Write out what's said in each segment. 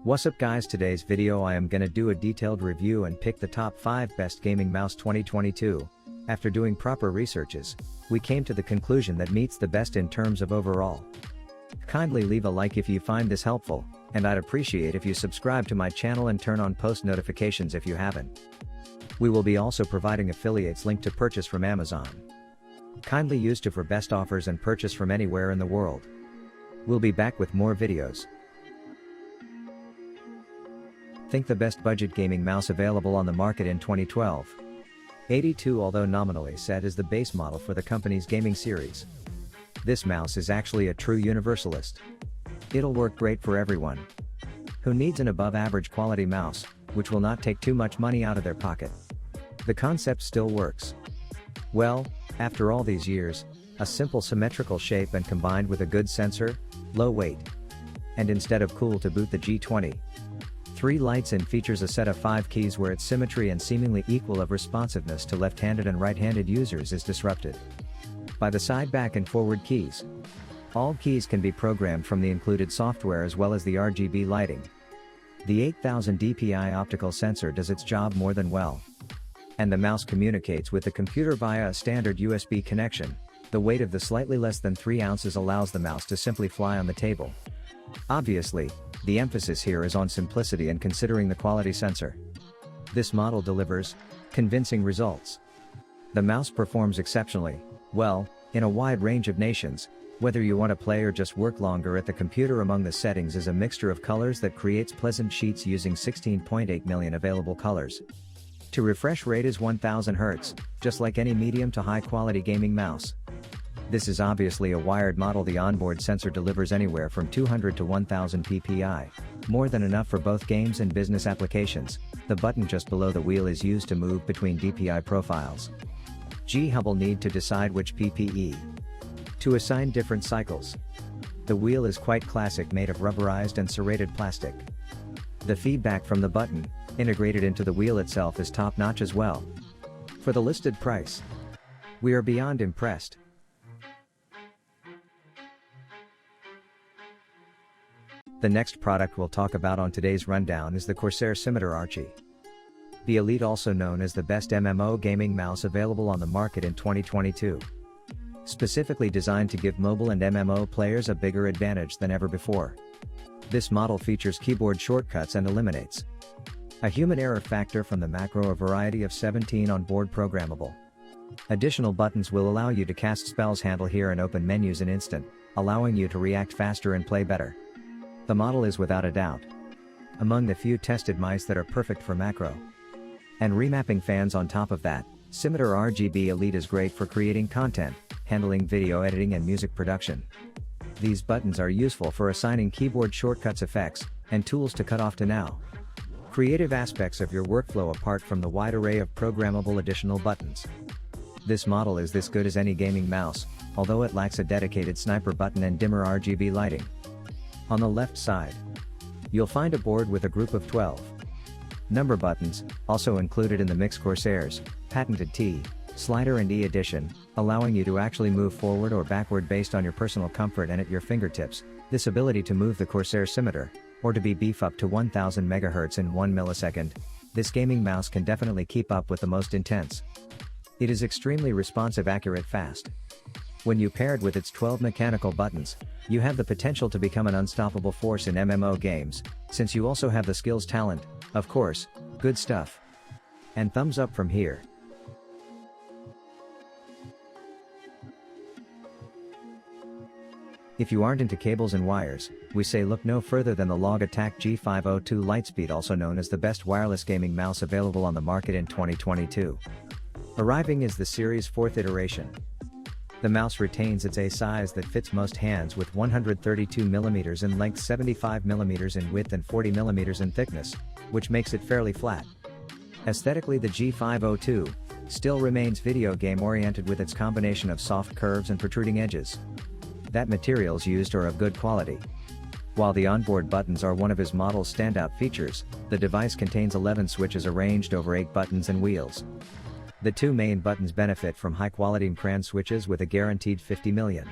What's up guys, today's video I am gonna do a detailed review and pick the top 5 best gaming mouse 2022. After doing proper researches, we came to the conclusion that meets the best in terms of overall. Kindly leave a like if you find this helpful, and I'd appreciate if you subscribe to my channel and turn on post notifications if you haven't. We will be also providing affiliates link to purchase from Amazon. Kindly use to for best offers and purchase from anywhere in the world. We'll be back with more videos. Think the best budget gaming mouse available on the market in 2012. 82, although nominally set is the base model for the company's gaming series. This mouse is actually a true universalist. It'll work great for everyone who needs an above average quality mouse, which will not take too much money out of their pocket. The concept still works. Well, after all these years, a simple symmetrical shape and combined with a good sensor, low weight, and instead of cool to boot the G20. 3 lights and features a set of 5 keys where its symmetry and seemingly equal of responsiveness to left-handed and right-handed users is disrupted by the side, back and forward keys. All keys can be programmed from the included software as well as the RGB lighting. The 8000 dpi optical sensor does its job more than well. And the mouse communicates with the computer via a standard USB connection. The weight of the slightly less than 3 ounces allows the mouse to simply fly on the table. Obviously, the emphasis here is on simplicity and considering the quality sensor. This model delivers convincing results. The mouse performs exceptionally well in a wide range of nations. Whether you want to play or just work longer at the computer, among the settings is a mixture of colors that creates pleasant sheets using 16.8 million available colors. To refresh rate is 1000 Hz, just like any medium to high quality gaming mouse. This is obviously a wired model. The onboard sensor delivers anywhere from 200 to 1000 ppi, more than enough for both games and business applications. The button just below the wheel is used to move between DPI profiles. G-Hub will need to decide which PPE to assign different cycles. The wheel is quite classic, made of rubberized and serrated plastic. The feedback from the button, integrated into the wheel itself, is top-notch as well. For the listed price, we are beyond impressed. The next product we'll talk about on today's rundown is the Corsair Scimitar Archie. The Elite, also known as the best MMO gaming mouse available on the market in 2022. Specifically designed to give mobile and MMO players a bigger advantage than ever before. This model features keyboard shortcuts and eliminates a human error factor from the macro, a variety of 17 on-board programmable. Additional buttons will allow you to cast spells, handle here and open menus in instant, allowing you to react faster and play better. The model is without a doubt among the few tested mice that are perfect for macro and remapping fans. On top of that, Scimitar RGB Elite is great for creating content, handling video editing and music production. These buttons are useful for assigning keyboard shortcuts, effects, and tools to cut off to now creative aspects of your workflow, apart from the wide array of programmable additional buttons. This model is this good as any gaming mouse, although it lacks a dedicated sniper button and dimmer RGB lighting. On the left side, you'll find a board with a group of 12 number buttons, also included in the mix. Corsair's patented T slider and E addition, allowing you to actually move forward or backward based on your personal comfort and at your fingertips. This ability to move the Corsair Scimitar, or to be beef up to 1000 MHz in 1 millisecond, this gaming mouse can definitely keep up with the most intense. It is extremely responsive, accurate, fast. When you paired with its 12 mechanical buttons, you have the potential to become an unstoppable force in MMO games, since you also have the skills, talent, of course, good stuff. And thumbs up from here. If you aren't into cables and wires, we say look no further than the Logitech G502 Lightspeed, also known as the best wireless gaming mouse available on the market in 2022. Arriving is the series' 4th iteration. The mouse retains its A size that fits most hands, with 132 mm in length, 75 mm in width and 40 mm in thickness, which makes it fairly flat. Aesthetically, the G502 still remains video game oriented with its combination of soft curves and protruding edges. That materials used are of good quality. While the onboard buttons are one of his model's standout features, the device contains 11 switches arranged over 8 buttons and wheels. The 2 main buttons benefit from high-quality CRAN switches with a guaranteed 50 million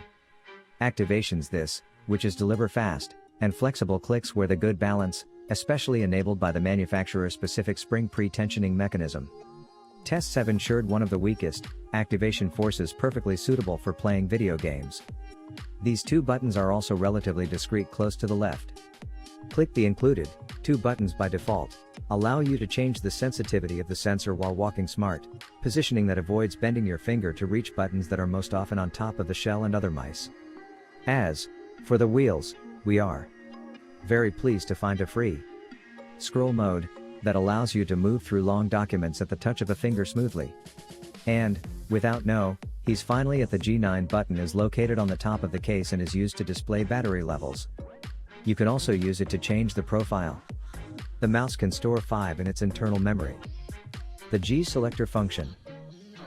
activations. This, which is deliver fast and flexible clicks where the good balance especially enabled by the manufacturer-specific spring pre-tensioning mechanism. Tests have ensured one of the weakest activation forces perfectly suitable for playing video games. These two buttons are also relatively discreet close to the left. Click the included two buttons by default, allow you to change the sensitivity of the sensor while walking smart, positioning that avoids bending your finger to reach buttons that are most often on top of the shell and other mice. As for the wheels, we are very pleased to find a free scroll mode that allows you to move through long documents at the touch of a finger smoothly. And, without no, he's finally at the G9 button is located on the top of the case and is used to display battery levels. You can also use it to change the profile. The mouse can store 5 in its internal memory. The G selector function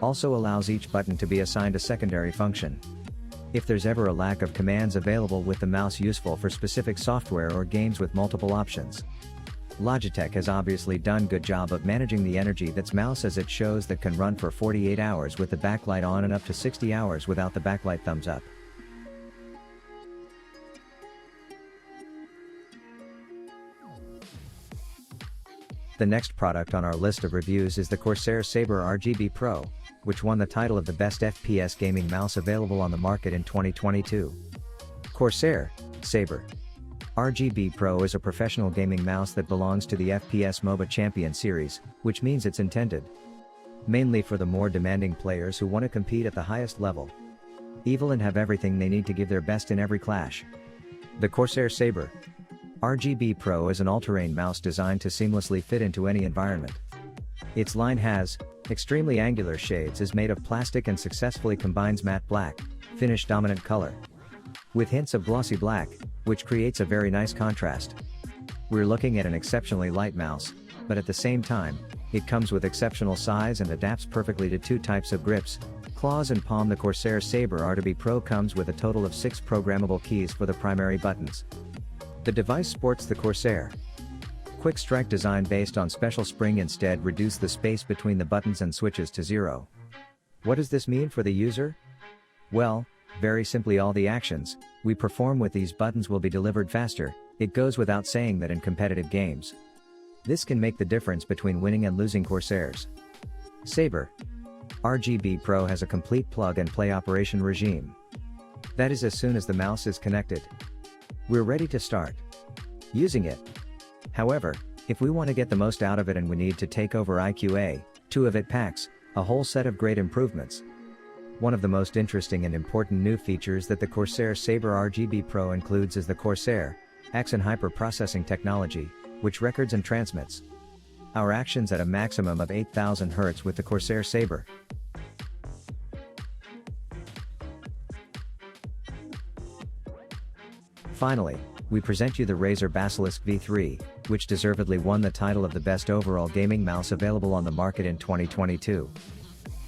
also allows each button to be assigned a secondary function. If there's ever a lack of commands available with the mouse useful for specific software or games with multiple options. Logitech has obviously done good job of managing the energy that's mouse, as it shows that can run for 48 hours with the backlight on and up to 60 hours without the backlight thumbs up. The next product on our list of reviews is the Corsair Saber RGB Pro, which won the title of the best FPS gaming mouse available on the market in 2022. Corsair Saber RGB Pro is a professional gaming mouse that belongs to the FPS MOBA Champion series, which means it's intended mainly for the more demanding players who want to compete at the highest level, evil and have everything they need to give their best in every clash. The Corsair Saber RGB Pro is an all-terrain mouse designed to seamlessly fit into any environment. Its line has extremely angular shades, is made of plastic and successfully combines matte black finish dominant color with hints of glossy black, which creates a very nice contrast. We're looking at an exceptionally light mouse, but at the same time, it comes with exceptional size and adapts perfectly to two types of grips, claws and palm. The Corsair Saber RGB Pro comes with a total of 6 programmable keys for the primary buttons. The device sports the Corsair Quick Strike design based on special spring, instead reduce the space between the buttons and switches to 0. What does this mean for the user? Well, very simply, all the actions we perform with these buttons will be delivered faster. It goes without saying that in competitive games, this can make the difference between winning and losing. Corsair's Saber RGB Pro has a complete plug-and-play operation regime. That is, as soon as the mouse is connected, we're ready to start using it. However, if we want to get the most out of it and we need to take over IQA, 2 of it packs a whole set of great improvements. One of the most interesting and important new features that the Corsair Saber RGB Pro includes is the Corsair Axon Hyper Processing technology, which records and transmits our actions at a maximum of 8,000 Hz with the Corsair Saber. Finally, we present you the Razer Basilisk V3, which deservedly won the title of the best overall gaming mouse available on the market in 2022.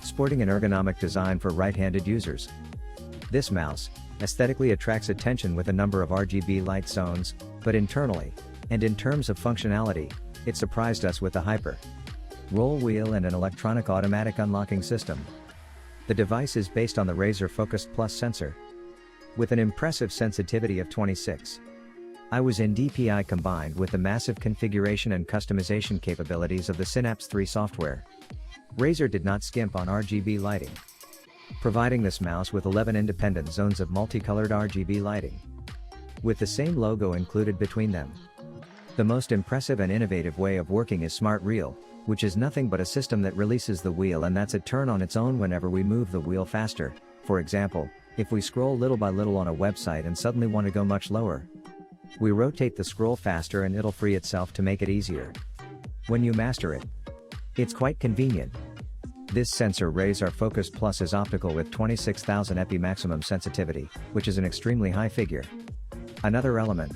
Sporting an ergonomic design for right-handed users, this mouse aesthetically attracts attention with a number of RGB light zones, but internally, and in terms of functionality, it surprised us with a hyper roll wheel and an electronic automatic unlocking system. The device is based on the Razer Focus Plus sensor, with an impressive sensitivity of 26. I was in DPI combined with the massive configuration and customization capabilities of the Synapse 3 software. Razer did not skimp on RGB lighting, providing this mouse with 11 independent zones of multicolored RGB lighting, with the same logo included between them. The most impressive and innovative way of working is Smart Reel, which is nothing but a system that releases the wheel and lets it turn on its own whenever we move the wheel faster. For example, if we scroll little by little on a website and suddenly want to go much lower, we rotate the scroll faster and it'll free itself to make it easier. When you master it, it's quite convenient. This sensor Razer Focus Plus is optical with 26,000 EPI maximum sensitivity, which is an extremely high figure. Another element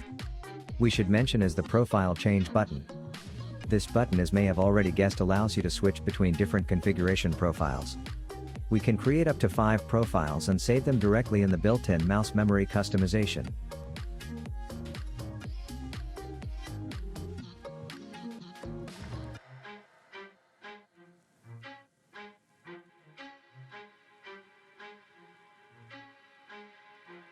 we should mention is the profile change button. This button, as may have already guessed, allows you to switch between different configuration profiles. We can create up to 5 profiles and save them directly in the built-in mouse memory customization.